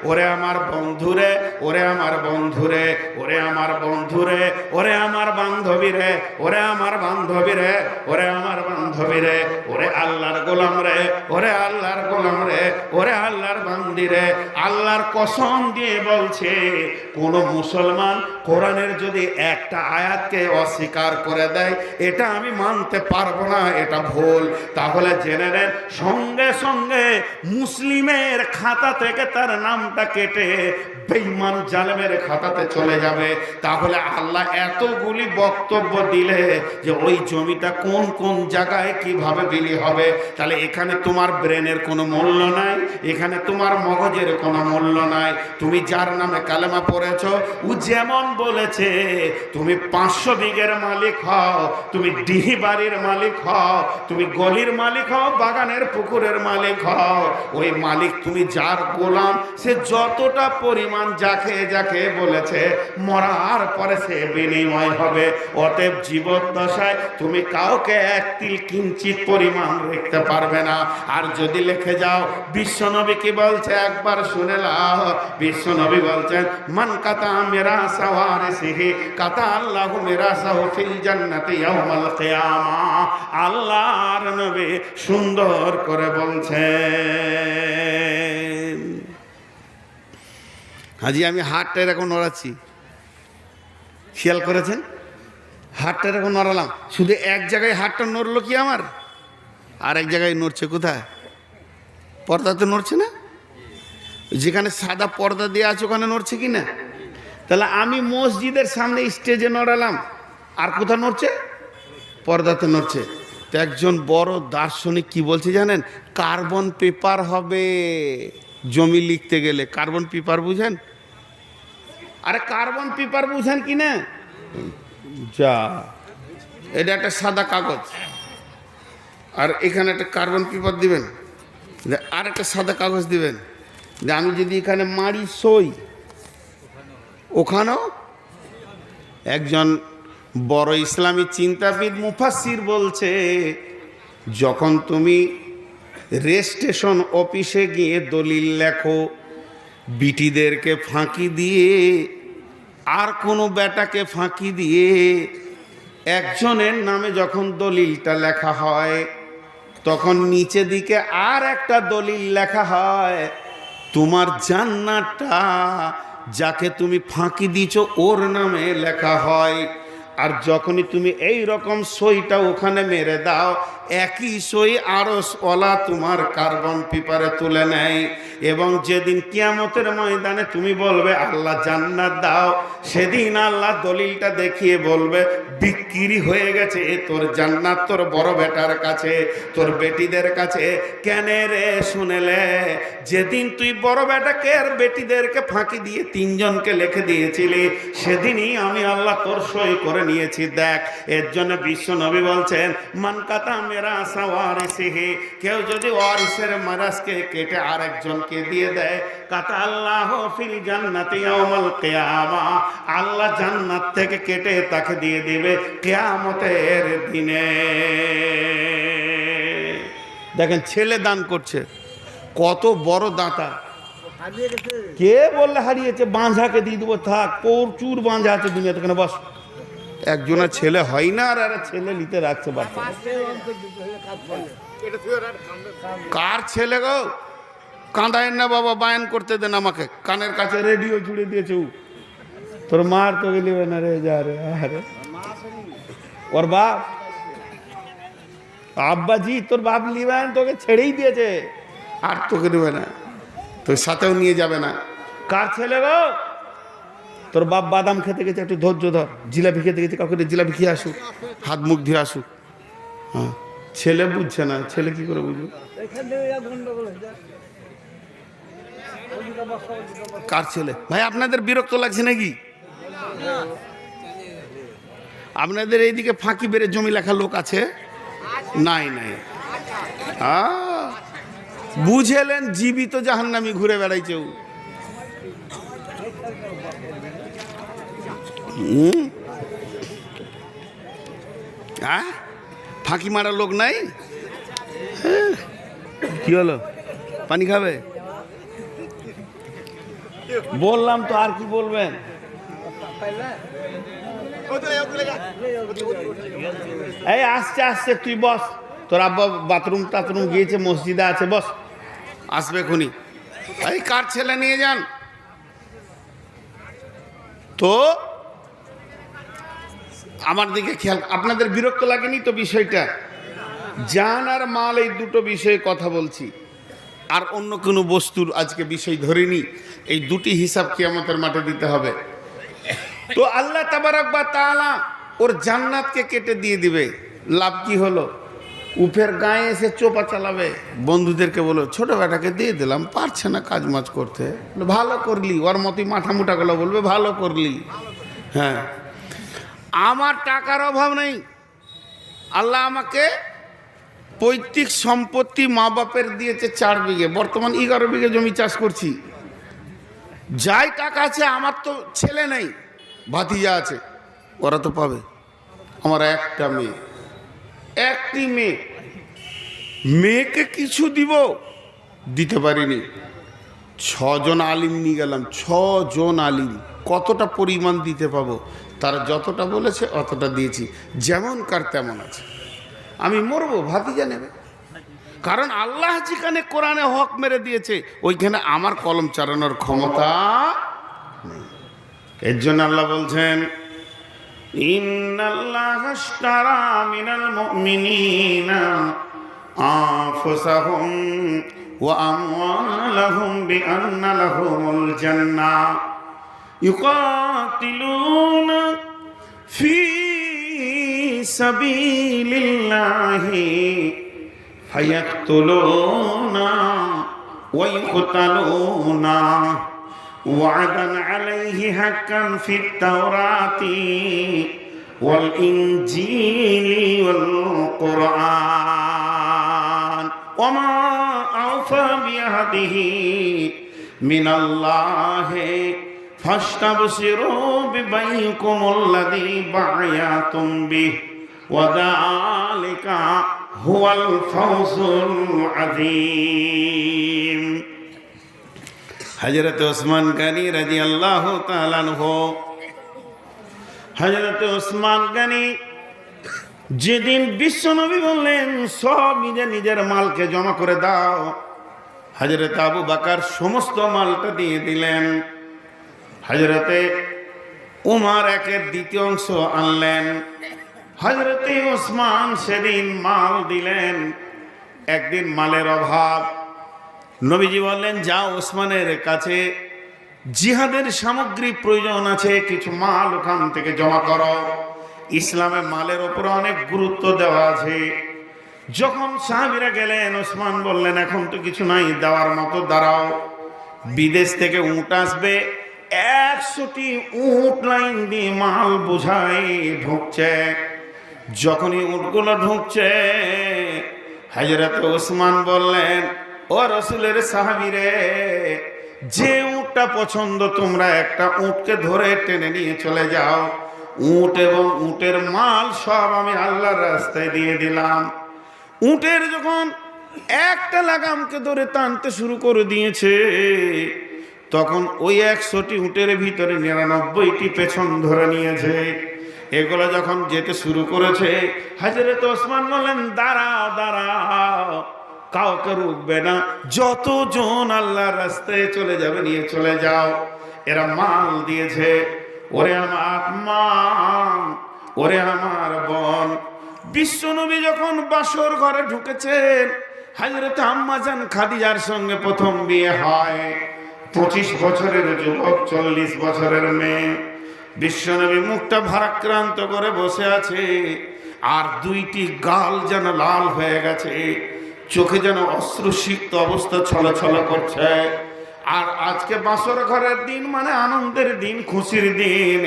ওরে আমার বন্ধুরে, ওরে আমার বন্ধুরে, ওরে আমার বন্ধুরে, ওরে আমার বান্ধবীরে, ওরে আমার বান্ধবীরে, ওরে আমার বান্ধবীরে, ওরে আল্লাহর গোলাম রে, ওরে আল্লাহর গোলাম রে, ওরে আল্লাহর বান্দিরে। আল্লাহর কসম দিয়ে বলছে, কোন মুসলমান কোরআনের যদি একটা আয়াতকে অস্বীকার করে দেয়, এটা আমি মানতে পারবো না, এটা ভুল, তাহলে জেনে নেন সঙ্গে সঙ্গে মুসলিমের খাতা থেকে তার নামটা কেটে বেঈমান জালেমের খাতাতে চলে যাবে। তাহলে আল্লাহ এতগুলি বক্তব্য দিলে যে ওই জমিটা কোন কোন জায়গায় কিভাবে বিলি হবে, তাহলে এখানে তোমার ব্রেনের কোনো মূল্য নাই, এখানে তোমার মগজের কোনো মূল্য নাই। তুমি যার নামে কালেমা পড়েছ, ও যেমন বলেছে তুমি 500 বিঘের মালিক হও, তুমি ডিহি বাড়ির মালিক হও, তুমি গলির মালিক হও, বাগানের পুকুরের মালিক হও, ওই মালিক তুমি যার গোলাম, সে যতটা পরিমাণ যাকে যাকে বলেছে মরার পরে সে বিনিময় হবে। অতএব জীবদ্দশায় তুমি কাউকে এক তিল কিঞ্চিত পরিমাণ রাখতে পারবে না। আর যদি লিখে যাও, বিশ্বনবী কি বলছে একবার শুনে নাও। বিশ্বনবী বলছেন, মান কাতা মেরা সাওয়ারিসিহি কাতা আল্লাহু মিরাসাহু ফিল জান্নাতি ইয়াউমাল কিয়ামা। আল্লাহর নবী সুন্দর করে বলছেন। হাজি আমি হাতটা এরকম নড়াচ্ছি, খেয়াল করেছেন? হাতটা এরকম নড়ালাম, শুধু এক জায়গায় হাতটা নড়লো কি আমার, আর এক জায়গায় নড়ছে কোথায়? পর্দাতে নড়ছে না? যেখানে সাদা পর্দা দেওয়া আছে ওখানে নড়ছে কি না? তাহলে আমি মসজিদের সামনে স্টেজে নড়ালাম, আর কোথায় নড়ছে? পর্দাতে নড়ছে। তো একজন বড় দার্শনিক কি বলছে জানেন? কার্বন পেপার হবে জমি লিখতে গেলে। কার্বন পেপার বুঝেন? আরে কার্বন পেপার বুঝেন কি না? যা, এটা একটা সাদা কাগজ, আর এখানে একটা কার্বন পেপার দিবেন, আর একটা সাদা কাগজ দিবেন। আমি যদি এখানে মারি সই, ওখানেও। একজন বড় ইসলামী চিন্তাবিদ মুফাসসির বলছে, যখন তুমি রেজিস্ট্রেশন অফিসে গিয়ে দলিল লেখো, বিটিদেরকে ফাঁকি দিয়ে আর কোনো বেটাকে ফাঁকি দিয়ে একজনের নামে যখন দলিলটা লেখা হয়, তখন নিচে দিকে আর একটা দলিল লেখা হয়, তোমার জান্নাতটা যাকে তুমি ফাঁকি দিছ ওর নামে লেখা হয়। আর যখনই তুমি এই রকম সইটা ওখানে মেরে দাও, একই সই আরশওয়ালা তোমার কার্বন পেপারে তুলে নেয়। এবং যেদিন কিয়ামতের ময়দানে তুমি বলবে আল্লাহ জান্নাত দাও, সেদিন আল্লাহ দলিলটা দেখিয়ে বলবে বিক্রি হয়ে গেছে তোর জান্নাত তোর বড় বেটার কাছে, তোর বেটিদের কাছে। কেন রে শুনেলে? যেদিন তুই বড় বেটাকে আর বেটিদেরকে ফাঁকি দিয়ে 3 জনকে লিখে দিয়েছিলি, সেদিনই আমি আল্লাহ তোর সই করে নিয়েছি। দেখ, এর জন্য বিশ্ব নবী বলছেন, মান কাতা মেরা সাওয়ারিসিহি, কেউ যদি ওয়ারিসের মারাজকে কেটে আরেকজনকে দিয়ে দেয়, কাতা আল্লাহু ফিল জান্নাতি ইয়াউমাল কিয়ামা, আল্লাহ জান্নাত থেকে কেটে তাকে দিয়ে দিবে কিয়ামতের দিনে। দেখেন ছেলে দান করছে, কত বড় দাতা। কে বললে হারিয়েছে? বাঁঝাকে দিয়ে দেবো, থাক, প্রচুর বাঁঝা আছে দুনিয়াতে। কেন বস, একজনের ছেলে হয় না, আর ছেলে নিতে রাখছে বাচ্চা। কার ছেলে গো? কাঁদায় না বাবা, বায়ান করতে দেন আমাকে। কানের কাছে রেডিও জুড়ে দিয়েছে, তোর মার তোকে নিবে না রে, যা রে। আরে ওর বাপ, আব্বাজি তোর বাপ নিবেন, তোকে ছেড়েই দিয়েছে, আর তোকে নেবে না, তোর সাথেও নিয়ে যাবে না। কার ছেলে গো? তোর বাপ বাদাম খেতে গেছে, একটু ধৈর্য ধর। জিলাপি খেতে গেছে, কাউকে জিলাপি খেয়ে আসুক, হাত মুখ ধুয়ে আসুক। হ্যাঁ, ছেলে বুঝছে না, ছেলে কি করে বুঝবে? কার ছেলে? ভাই আপনাদের বিরক্ত লাগছে নাকি? আপনাদের এইদিকে ফাঁকি বেড়ে জমি লেখা লোক আছে? নাই নাই, বুঝেলেন? জীবিত জাহান্নামী ঘুরে বেড়াইছে। ফাঁকি মারা লোক নাই? কি হলো, পানি খাবে? বললাম তো, আর কি বলবেন? এই আসছে আসছে, তুই বস, তোর আব্বা বাথরুম টাথরুম গিয়েছে, মসজিদে আছে, বস, আসবে খুনি। এই কার ছেলে নিয়ে যান। তো আমার দিকে খেয়াল, আপনাদের বিরক্ত লাগেনি তো বিষয়টা? জান আর মাল, এই দুটো বিষয়ে কথা বলছি, আর অন্য কোনো বস্তুর আজকে বিষয় ধরিনি। এই দুটি হিসাব কিয়ামতের মাঠে দিতে হবে। তো আল্লাহ তাবারক ওয়া তাআলা ওর জান্নাতকে কেটে দিয়ে দিবে। লাভ কি হলো? উপের গায়ে এসে চোপা চালাবে, বন্ধুদেরকে বলো ছোট বেটাকে দিয়ে দিলাম, পারছে না কাজ মাজ করতে, ভালো করলি, ওর মতোই মাথা মুটা গুলো বলবে ভালো করলি। হ্যাঁ, আমার টাকার অভাব নেই, আল্লাহ আমাকে পৈতৃক সম্পত্তি মা বাপের দিয়েছে 4 বিঘে, বর্তমান 11 বিঘে জমি চাষ করছি। যাই টাকা আছে, আমার তো ছেলে নেই, ভাতিজা আছে, ওরা তো পাবে। আমার একটা মেয়ে, একটি মেয়ে, মেয়েকে কিছু দিব, দিতে পারিনি। 6 জন আলিম নিয়ে গেলাম, 6 জন আলিম, কতটা পরিমাণ দিতে পাবো? তারা যতটা বলেছে অতটা দিয়েছি, যেমন কার তেমন আছে। আমি মরবো, ভাতিজা নেবে, কারণ আল্লাহ যেখানে কোরআনে হক মেরে দিয়েছে ওইখানে আমার কলম চালানোর ক্ষমতা নেই। এর জন্য আল্লাহ বলছেন, ইন্নাল্লাহা আশতারা মিনাল মুমিনিনা আনফুসাহুম ওয়া আমওয়ালাহুম বিআন্না লাহুমুল জান্নাহ ইউকাতিলুনা ফি সাবিলিল্লাহি ফায়াকতুলুনা ওয়া ইউকতালুনা ওয়া'দান আলাইহি হাক্কান ফিত তাওরাতি ওয়াল ইনজিলি ওয়াল কুরআন ওয়া মা আওফা বিআহদিহি মিনাল্লাহি ফাস্তাবশিরু বিবাইকুমুল্লাযী বা'য়াতুম বিহি ওয়া যালিকা হুয়াল ফাওজুল আযীম। হযরত ওসমান গনি রাদিয়াল্লাহু তাআলা আনহু, হযরত ওসমান গনি যেদিন বিশ্বনবী বললেন সব নিজের নিজের মালকে জমা করে দাও, হযরত আবু বকর সমস্ত মালটা দিয়ে দিলেন। হযরতে উমর 1/2 অংশ আনলেন। হযরতে ওসমান সেদিন মাল দিলেন। একদিন মালের অভাব, নবীজি বললেন যাও ওসমানের কাছে জিহাদের সামগ্রী প্রয়োজন আছে, কিছু মাল ওখান থেকে জমা করো। ইসলামে মালের উপর অনেক গুরুত্ব দেওয়া আছে। যখন সাহাবীরা গেলেন, ওসমান বললেন এখন তো কিছু নাই দেওয়ার মতো, দাঁড়াও, বিদেশ থেকে উট আসবে, 100টি উট লাইন দিয়ে মাল বোঝাই ঢুকছে। যখনই উটগুলো ঢুকছে, হযরত ওসমান বললেন ও রাসূলের সাহাবীরে, যে উটটা পছন্দ তোমরা একটা উটকে ধরে টেনে নিয়ে চলে যাও, উট এবং উটের মাল সব আমি আল্লাহর রাস্তায় দিয়ে দিলাম। উটের যখন একটা লাগামকে ধরে টানতে শুরু করে দিয়েছে, তখন ওই 100টি উটের ভিতরে 99টি পেছন ধরে নিয়েছে। এগুলো যখন যেতে শুরু করেছে, হযরত ওসমান বললেন দাঁড়াও দাঁড়াও, কাউকে রুকবে না, যতজন আল্লাহর রাস্তায় চলে যাবে নিয়ে চলে যাও, এরা মাল দিয়েছে। ওরে আমার মা, ওরে আমার বোন, বিশ্বনবী যখন বাসর ঘরে ঢুকেছেন, হযরত আম্মা জান খাদিজার সঙ্গে প্রথম বিয়ে হয়। 25 বছরের যুবক, 40 বছরের মেয়ে। বিশ্বনবী মুখটা ভারাক্রান্ত করে বসে আছে, আর 2টি গাল যেন লাল হয়ে গেছে, চোখে যেন অশ্রুসিক্ত অবস্থা ছলছল করছে। আর আজকে বাসর ঘরের দিন মানে আনন্দের দিন, খুশির দিন,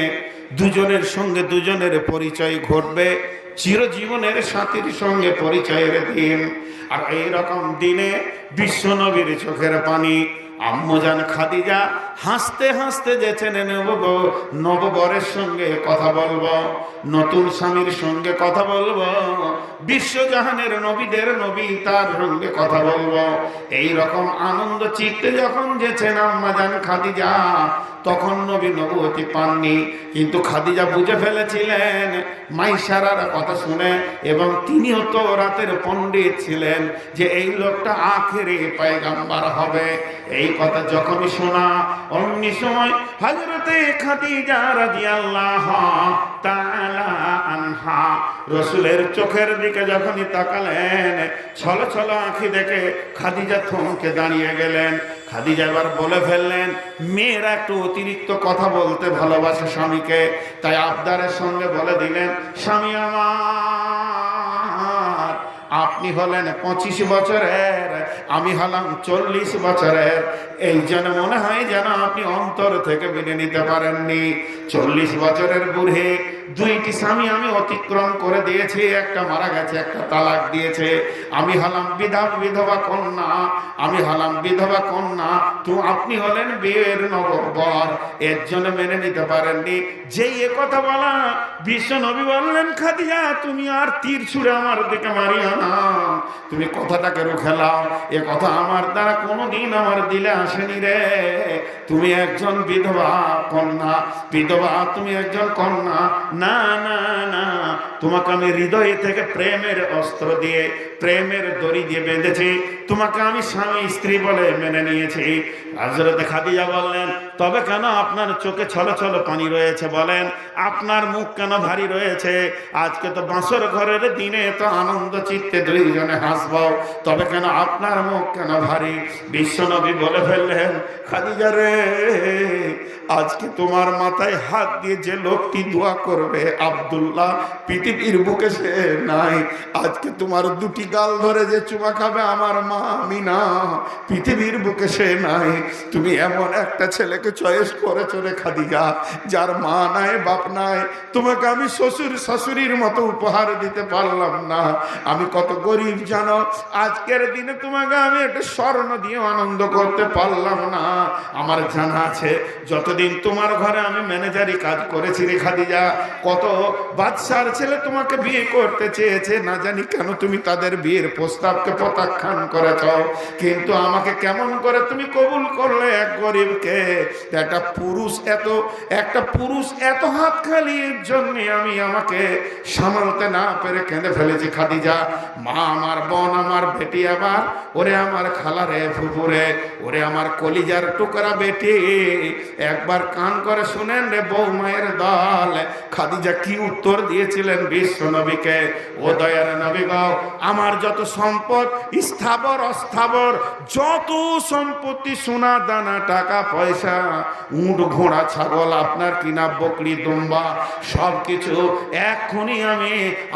দুজনের সঙ্গে দুজনের পরিচয় ঘটবে, চিরজীবনের সাথীর সঙ্গে পরিচয়ের দিন। আর এই রকম দিনে বিশ্বনবীর চোখের পানি, আম্মু জান খাদিজা হাসতে হাসতে যেছেন নববরের সঙ্গে কথা বলবো, নতুন স্বামীর সঙ্গে কথা বলবো, বিশ্বজাহানের নবীদের নবী তার সঙ্গে কথা বলবো। এই রকম আনন্দ চিত্তে যখন যেছেন আম্মা জান খাদিজা, তখন নবী নবুয়তি পাননি, কিন্তু খাদিজা বুঝে ফেলেছিলেন মাইশারার কথা শুনে, এবং তিনিও তো রাতের পণ্ডিত ছিলেন যে এই লোকটা আখেরে পয়গম্বর হবে। এই কথা যখনই শোনা, অমনি সময় হযরতে খাদিজা রাদিয়াল্লাহু তাআলা আনহা রাসূলের চোখের দিকে যখনই তাকালেন, ছলো ছলো আঁখি দেখে খাদিজা থমকে দাঁড়িয়ে গেলেন। খাদিজা এবার বলে ফেললেন, মেয়েরা একটু অতিরিক্ত কথা বলতে ভালোবাসে স্বামীকে, তাই আবদারের সঙ্গে বলে দিলেন, স্বামী আমার, আপনি হলেন 25 বছরের, আমি হলাম 40 বছরের। এই জন্য মনে হয় যেন আপনি অন্তর থেকে মেনে নিতে পারেননি। 40 বছরের বুড়ে দুইটি স্বামী আমি অতিক্রম করে দিয়েছি, একটা মারা গেছে, একটা তালাক দিয়েছে। আমি হলাম বিধবা কন্যা, আমি হলাম বিধবা কন্যা, তো আপনি হলেন বিয়ের নববর, এর জন্য মেনে নিতে পারেননি। যেই এ কথা বলা, বিশ্ব নবী বললেন, খাদিজা তুমি আর তীর ছুঁড়ে আমার দিকে মারিও না, তুমি কথাটাকে রুখে লাও। এ কথা আমার দ্বারা কোনোদিন আমার দিলে আসেনি রে। তুমি একজন বিধবা কন্যা, বিধবা তুমি একজন কন্যা। না না না, তোমাকে আমি হৃদয় থেকে প্রেমের অস্ত্র দিয়ে, প্রেমের দড়ি দিয়ে বেঁধেছি, তোমাকে আমি স্বামী স্ত্রী বলে মেনে নিয়েছি। হযরত খাদিজা বললেন, তবে কেন আপনার চোখে ছলো ছলো পানি রয়েছে বলেন, আপনার মুখ কেন ভারী রয়েছে? আজকে তো বাসর ঘরের দিনে তো আনন্দ চিত্তে দুইজনে হাসব, তবে কেন আপনার মুখ কেন ভারী? বিশ্বনবী বলে ফেললেন, খাদিজা রে, আজকে তোমার মাথায় হাত দিয়ে যে লোকটি দোয়া করবে আব্দুল্লাহ, পৃথিবীর বুকে সে নাই। আজকে তোমার দুটি গাল ধরে যে চুমা খাবে আমার মা আমিনা, পৃথিবীর বুকে সে নাই। তুমি এমন একটা ছেলেকে চয়েস করেছো রে খাদিজা, যার মা নাই বাপ নাই। তোমাকে আমি শ্বশুর শাশুড়ির মতো উপহার দিতে পারলাম না। আমি কত গরিব জানো, আজকের দিনে তোমাকে আমি একটা স্বর্ণ দিয়ে আনন্দ করতে পারলাম না। আমার জানা আছে যতদিন তোমার ঘরে আমি ম্যানেজারি কাজ করেছি রে খাদিজা, কত বাদশার ছেলে তোমাকে বিয়ে করতে চেয়েছে, না জানি কেন তুমি তাদের বিয়ের প্রস্তাবকে প্রত্যাখ্যান করেছ, কিন্তু আমাকে কেমন করে তুমি কবুল করলে এক গরিবকে। একটা পুরুষ এত হাত খালির জন্য আমি আমাকে সামালতে না পেরে কেঁদে ফেলেছি খাদিজা। মা আমার, বোন আমার, বেটি আমার, ওরে আমার খালা রে, ফুপুরে, ওরে আমার কলিজার টুকরা বেটি, একবার কান করে শুনেন রে বৌমায়ের দল, খাদিজা কি উত্তর দিয়েছিলেন বিশ্ব নবীকে। ও দয়ার নবী গো, আমার যত সম্পদ, স্থাবর অস্থাবর, যত সম্পত্তি, সোনা দানা, টাকা পয়সা, উট ঘোড়া ছাগল, আপনার কিনা বকরি দুম্বা, সব কিছু এক্ষুনি আমি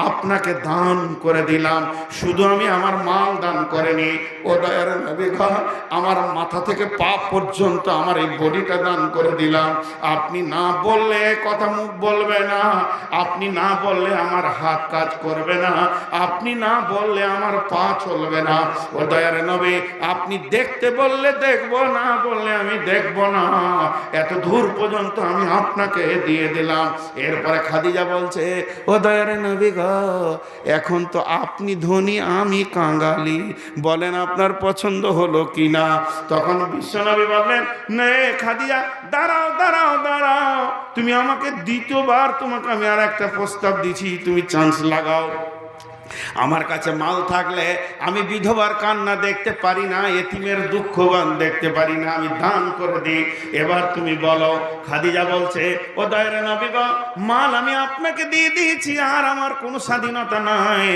আপনাকে দান করে দিলাম। শুধু আমি আমার মাল দান করিনি, ও দয়ার নবী গো, আমার মাথা থেকে পা পর্যন্ত আমার এই বডিটা দান করে দিলাম। আপনি না বললে কথা মুখ বলবে না, আপনি না বললে আমার হাত কাজ করবে না, আপনি না বললে আমার পা চলবে না। ও দয়ার নবী, আপনি দেখতে বললে দেখব, না বললে আমি দেখব না। এত দূর পর্যন্ত আমি আপনাকে দিয়ে দিলাম। এরপরে খাদিজা বলছে, ও দয়ার নবী গো, এখন তো আপনি ধনী, আমি কাঙালি, বলেন আপনার পছন্দ হলো কিনা? তখন বিশ্বনবী বললেন, নে খাদিজা, দাঁড়াও দাঁড়াও দাঁড়াও, তুমি আমাকে দ্বিতীয়বার, তোমাকে আমি আর একটা প্রস্তাব দিচ্ছি, তুমি চান্স লাগাও। আমার কাছে মাল থাকলে আমি বিধবার কান্না দেখতে পারি না, এতিমের দুঃখগান দেখতে পারি না, আমি দান করে দিই। এবার তুমি বলো। খাদিজা বলছে, ও দয়ার নবী গো, মাল আমি আপনাকে দিয়ে দিয়েছি, আর আমার কোনো স্বাধীনতা নাই।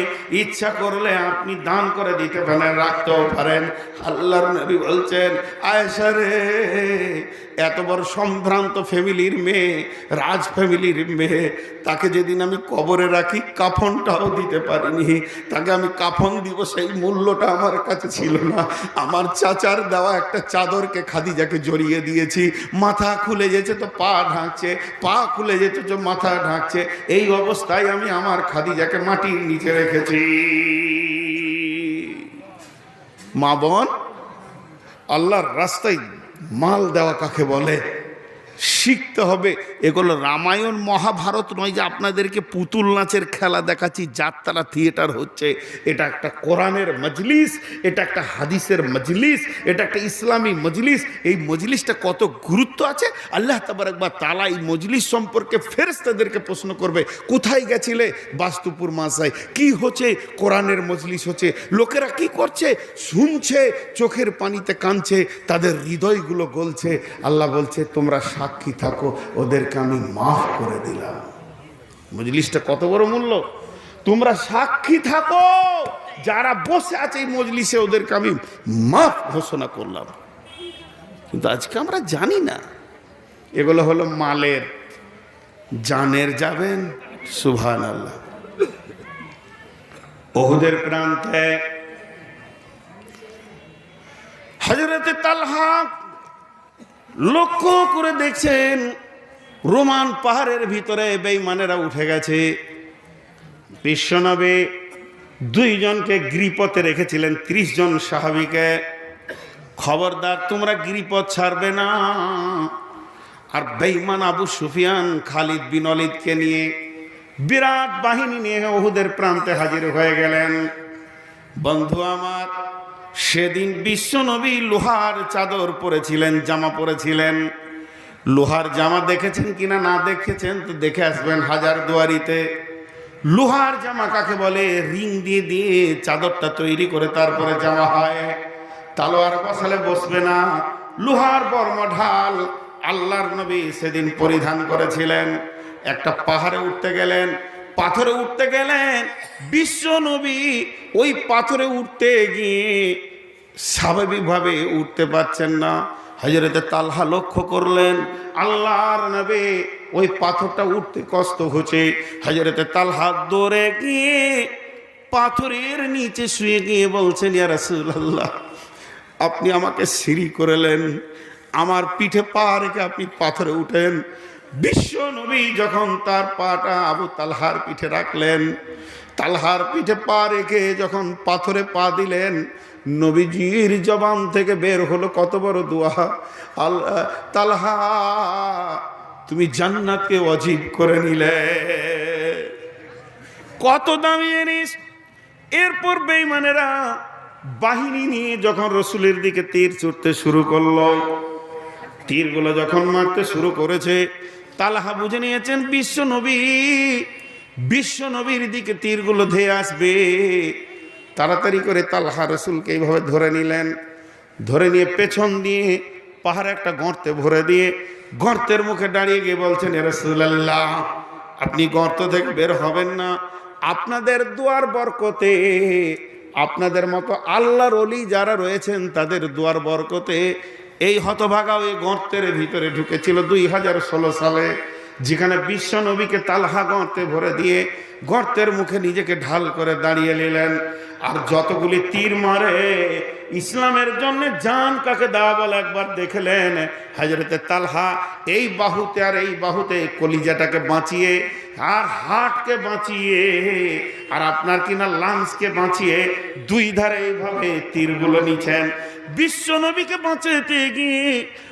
ইচ্ছা করলে আপনি দান করে দিতে পারেন, রাখতেও পারেন। আল্লাহর নবী বলছেন, আয়েশা রে, এত বড় সম্ভ্রান্ত ফ্যামিলির মেয়ে, রাজ ফ্যামিলির মেয়ে, তাকে যেদিন আমি কবরে রাখি কাফনটাও দিতে পারিনি। তাকে আমি কাফন দিব সেই মূল্যটা আমার কাছে ছিল না। আমার চাচার দেওয়া একটা চাদরকে খাদিজাকে জড়িয়ে দিয়েছি, মাথা খুলে যেতে তো পা ঢাকছে, পা খুলে যেতে তো মাথা ঢাকছে, এই অবস্থায় আমি আমার খাদিজাকে মাটির নিচে রেখেছি। মা বোন, আল্লাহর রাস্তায় মাল দেওয়া কাকে বলে শিখতে হবে। এগুলো রামায়ণ মহাভারত নয় যে আপনাদেরকে পুতুল নাচের খেলা দেখাচ্ছি, যাত্রা থিয়েটার হচ্ছে। এটা একটা কোরআনের মজলিস, এটা একটা হাদিসের মজলিস, এটা একটা ইসলামী মজলিস। এই মজলিসটা কত গুরুত্ব আছে আল্লাহ তাবারক ওয়া তাআলা এই মজলিস সম্পর্কে ফেরেশতাদেরকে প্রশ্ন করবে, কোথায় গেছিলে? বাস্তুপুর মাসায়। কি হচ্ছে? কোরআনের মজলিস হচ্ছে। লোকেরা কি করছে? শুনছে, চোখের পানিতে কাঁদছে, তাদের হৃদয়গুলো গলছে। আল্লাহ বলছে তোমরা সাক্ষী থাকো, ওদেরকে আমি মাফ করে দিলাম। মজলিসটা কত বড় মূল্য! তোমরা সাক্ষী থাকো, যারা বসে আছে এই মজলিসে ওদেরকে আমি মাফ ঘোষণা করলাম। কিন্তু আজকে আমরা জানি না। এগুলো হলো মালের, জানের যাবেন। সুবহানাল্লাহ। উহুদের প্রান্তে হযরতে তালহা লক্ষ্য করে দেখছেন রোমান পাহাড়ের ভিতরে বেঈমানেরা উঠে গেছে। বিশ্বনবী 2 জনকে গিরিপথে রেখেছিলেন, 30 জন সাহাবীকে। খবরদার তোমরা গিরিপথ ছাড়বে না। আর বেঈমান আবু সুফিয়ান খালিদ বিন ওয়ালিদকে নিয়ে বিরাট বাহিনী নিয়ে উহুদের প্রান্তে হাজির হয়ে গেলেন। বন্ধু আমার, সেদিন বিশ্বনবী লোহার চাদর পরেছিলেন, জামা পরেছিলেন। লোহার জামা দেখেছেন কিনা না দেখেছেন তো দেখে আসবেন হাজারদুয়ারিতে। লোহার জামা কাকে বলে? রিং দিয়ে দিয়ে চাদরটা তৈরি করে তারপরে জামা হয়। তালোয়ার বসালে বসবে না। লোহার বর্মঢাল আল্লাহর নবী সেদিন পরিধান করেছিলেন। একটা পাহাড়ে উঠতে গেলেন, পাথরে উঠতে গেলেন। বিশ্ব নবী ওই পাথরে উঠতে গিয়ে স্বাভাবিকভাবে উঠতে পারছেন না। হযরতে তালহা লক্ষ্য করলেন আল্লাহর নবী ওই পাথরটা উঠতে কষ্ট হচ্ছে। হযরতে তালহা দৌড়ে গিয়ে পাথরের নিচে শুয়ে গিয়ে বলছেন, ইয়া রাসূলুল্লাহ, আপনি আমাকে সিঁড়ি করলেন, আমার পিঠে পা রেখে আপনি পাথরে উঠেন। বিশ্ব নবী যখন তার পাটা আবু তালহার পিঠে রাখলেন, তালহার পিঠে পা রেখে যখন পাথরে পা দিলেন, নবীজির জবান থেকে বের হলো কত বড় দোয়া, আল্লাহ তালহা তুমি জান্নাতকে ওয়াজিব করে নিলে। কত দামি জিনিস! এরপর বেঈমানেরা বাহিনী নিয়ে যখন রসুলের দিকে তীর ছুটতে শুরু করলো, তীরগুলো যখন মারতে শুরু করেছে, তালহা বুঝে নিয়েছেন বিশ্ব নবীর দিকে তীরগুলো ধেয়ে আসবে। তাড়াতাড়ি করে তালহা রসুলকে এইভাবে ধরে নিলেন। ধরে নিয়ে পেছন দিয়ে পাহাড়ে একটা গর্তে ভরে দিয়ে গর্তের মুখে দাঁড়িয়ে গিয়ে বলছেন, ইয়া রাসূলুল্লাহ, আপনি গর্ত থেকে বের হবেন না। আপনাদের দুয়ার বরকতে, আপনাদের মতো আল্লাহর ওলি যারা রয়েছেন তাদের দুয়ার বরকতে এই হতভাগা ওই গর্তের ভিতরে ঢুকেছিল 2016 সালে, যেখানে বিশ্ব নবীকে তালহা গর্তে ভরে দিয়ে গর্তের মুখে নিজেকে ঢাল করে দাঁড়িয়ে নিলেন। আর যতগুলি তীর মারে ইসলামের জন্য জান কাকে দেওয়া বলে একবার দেখলেন। হযরতে তালহা এই বাহুতে আর এই বাহুতে কলিজাটাকে বাঁচিয়ে, আর হার্টকে বাঁচিয়ে, আর আপনার কিনা লাংসকে বাঁচিয়ে 2 ধারে এইভাবে তীরগুলো নিছেন। বিশ্ব নবীকে বাঁচাতে গিয়ে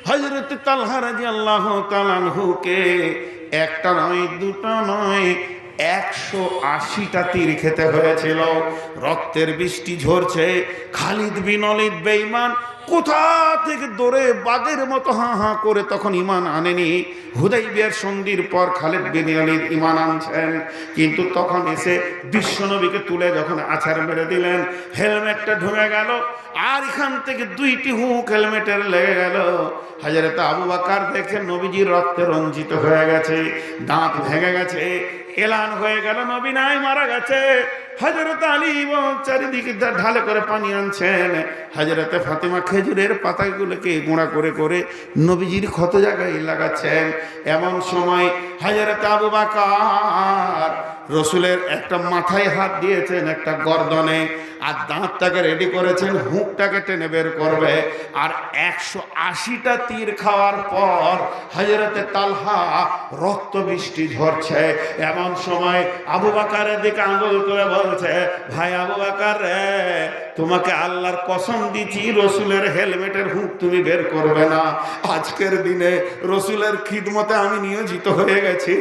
হযরতে তালহা রাদিয়াল্লাহু তাআলা আনহুকে একটা নয়, দুটো নয়, 180টা তীর খেতে হয়েছিল। রক্তের বৃষ্টি ঝরছে। খালিদ বিন ওয়ালিদ বেঈমান কোথা থেকে দৌড়ে বাঘের মতো হাঁ হাঁ করে তখন ঈমান আনেনি। হুদাইবিয়ার সন্ধির পর খালিদ বিন ওয়ালিদ ঈমান আনছেন, কিন্তু তখন এসে বিশ্বনবীকে তুলে যখন আছাড় মেরে দিলেন, হেলমেটটা ঢুকে গেল। আর এখান থেকে 2টি হুক হেলমেটের লেগে গেল। হযরত আবু বকর দেখে নবীজির রক্তে রঞ্জিত হয়ে গেছে, দাঁত ভেঙে গেছে, এলান হয়ে গেল নবী নাই, মারা গেছে। হযরত আলী চারিদিকে ঢালে করে পানি আনছেন। হযরতে ফাতেমা খেজুরের পাতাগুলোকে গুঁড়া করে করে নবীজির ক্ষত জায়গায় লাগাচ্ছেন। এমন সময় হযরত আবু বকর রসুলের একটা মাথায় হাত দিয়েছেন, একটা গর্দনে, আর দাঁতটাকে রেডি করেছেন, হুকটাকে টেনে বের করবে। আর 180টা তীর খাওয়ার পর হযরতে তালহা রক্ত বৃষ্টি ঝরছে। এমন সময় আবু বকরের দিকে আঙ্গুল তুলে বলছে, ভাই আবু বকর রে, তোমাকে আল্লাহর কসম দিচ্ছি রসুলের হেলমেটের হুক তুমি বের করবে না। আজকের দিনে রসুলের খিদমতে আমি নিয়োজিত হয়ে গেছি,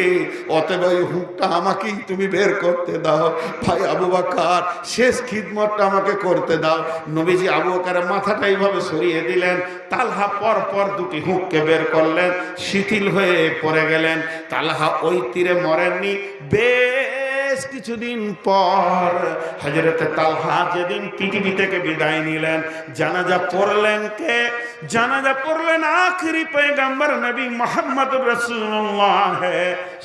অতএব ওই হুকটা আমাকেই তুমি বের করতে দাও। ভাই আবু বকর, শেষ খিদমতটা আমাকে করতে দাও। নবীজি আবু বকরের মাথাটা এইভাবে সরিয়ে দিলেন, তালহা পর পর দুটি হুককে বের করলেন, শিথিল হয়ে পড়ে গেলেন। তালহা ওই তীরে মরেননি। বেশ কিছুদিন পর হযরতে তালহা যেদিন পৃথিবী থেকে বিদায় নিলেন, জানাজা পড়লেন কে? জানাজা পড়লেন আখেরি পয়গম্বর নবী মুহাম্মদুর রাসূলুল্লাহ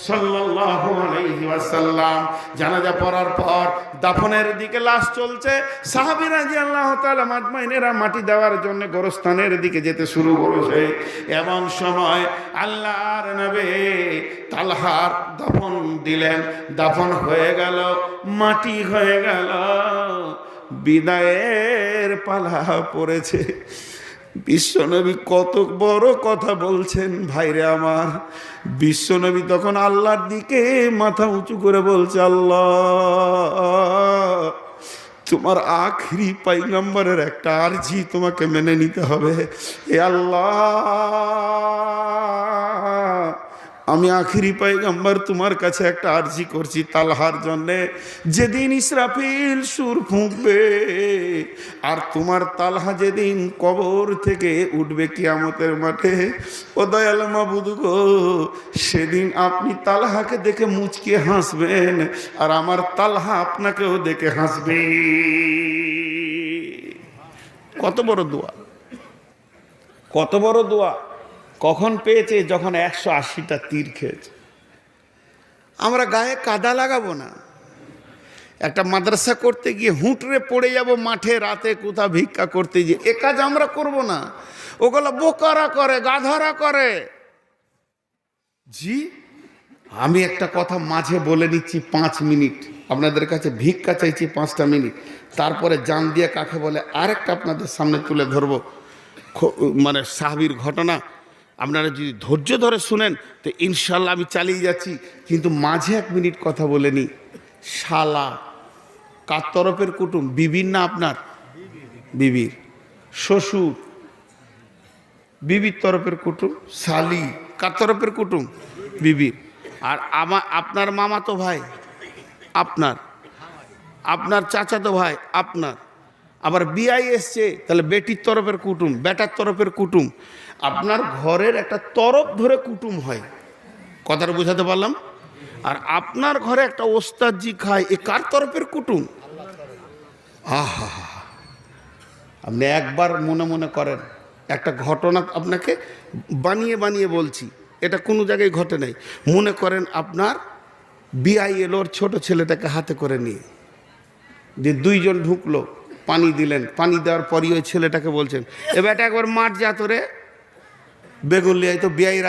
সাল্লাল্লাহু আলাইহি ওয়াসাল্লাম। জানাজা পড়ার পর দাফনের দিকে লাশ চলছে। সাহাবী রাদিয়াল্লাহু তাআলা মাজমাইনেরা মাটি দেওয়ার জন্য গোরস্থানের দিকে যেতে শুরু করেছে। এমন সময় আল্লাহর নবী তালহার দাফন দিলেন। দাফন হয়ে গেল, মাটি হয়ে গেল, বিদায়ের পালা পড়েছে। বিশ্বনবী কত বড় কথা বলছেন ভাইরে আমার। বিশ্বনবী তখন আল্লাহর দিকে মাথা উঁচু করে বলছে, আল্লাহ, তোমার আখেরি পয়গম্বরের একটা আরজি তোমাকে মেনে নিতে হবে। এ আল্লাহ, আমি আখেরি পয়গম্বর তোমার কাছে একটা আরজি করছি তালহার জন্যে। যেদিন ইসরাফিল সুর ফুঁকবে আর তোমার তালহা যেদিন কবর থেকে উঠবে কিয়ামতের মাঠে, ও দয়াল মাবুদ গো, সেদিন আপনি তালহাকে দেখে মুচকে হাসবেন, আর আমার তালহা আপনাকেও দেখে হাসবে। কত বড় দোয়া, কত বড় দোয়া! কখন পেয়েছে? যখন 180টা তীর খেয়েছে। আমরা গায়ে কাদা লাগাবো না। একটা মাদ্রাসা করতে গিয়ে হুঁটরে পড়ে যাব মাঠে রাতে, কোথা ভিক্ষা করতে গিয়ে, এ কাজ আমরা করব না। ওগুলো বোকারা করে, গাধারা করে। জি, আমি একটা কথা মাঝে বলে নিচ্ছি, 5 মিনিট আপনাদের কাছে ভিক্ষা চাইছি, 5টা মিনিট, তারপরে জান দিয়ে কাকে বলে আরেকটা আপনাদের সামনে তুলে ধরবো। মানে সাহাবীর ঘটনা আপনারা যদি ধৈর্য ধরে শুনেন তো ইনশাল্লাহ আমি চালিয়ে যাচ্ছি, কিন্তু মাঝে 1 মিনিট কথা বলে নি। শালা কার তরফের কুটুম? বিবির না আপনার? বিবির। শ্বশুর বিবির তরফের কুটুম। শালি কার তরফের কুটুম? বিবির। আর আপনার মামাতো ভাই আপনার, আপনার চাচাতো ভাই আপনার। আবার বিয়াই এসছে, তাহলে বেটির তরফের কুটুম, বেটার তরফের কুটুম। আপনার ঘরের একটা তরফ ধরে কুটুম হয়, কথাটা বোঝাতে পারলাম? আর আপনার ঘরে একটা ওস্তাদজি খায়, এ কার তরফের কুটুম? আহা, আপনি একবার মনে মনে করেন। একটা ঘটনা আপনাকে বানিয়ে বানিয়ে বলছি, এটা কোনো জায়গায় ঘটে নাই। মনে করেন আপনার বিয়াই এলো ওর ছোট ছেলেটাকে হাতে করে নিয়ে, যে 2 জন ঢুকলো, পানি দিলেন। পানি দেওয়ার পরই ওই ছেলেটাকে বলছেন, এ বেটা একবার মাঠ যা তোরে বেগুন লিয়াই তো। বিয়াই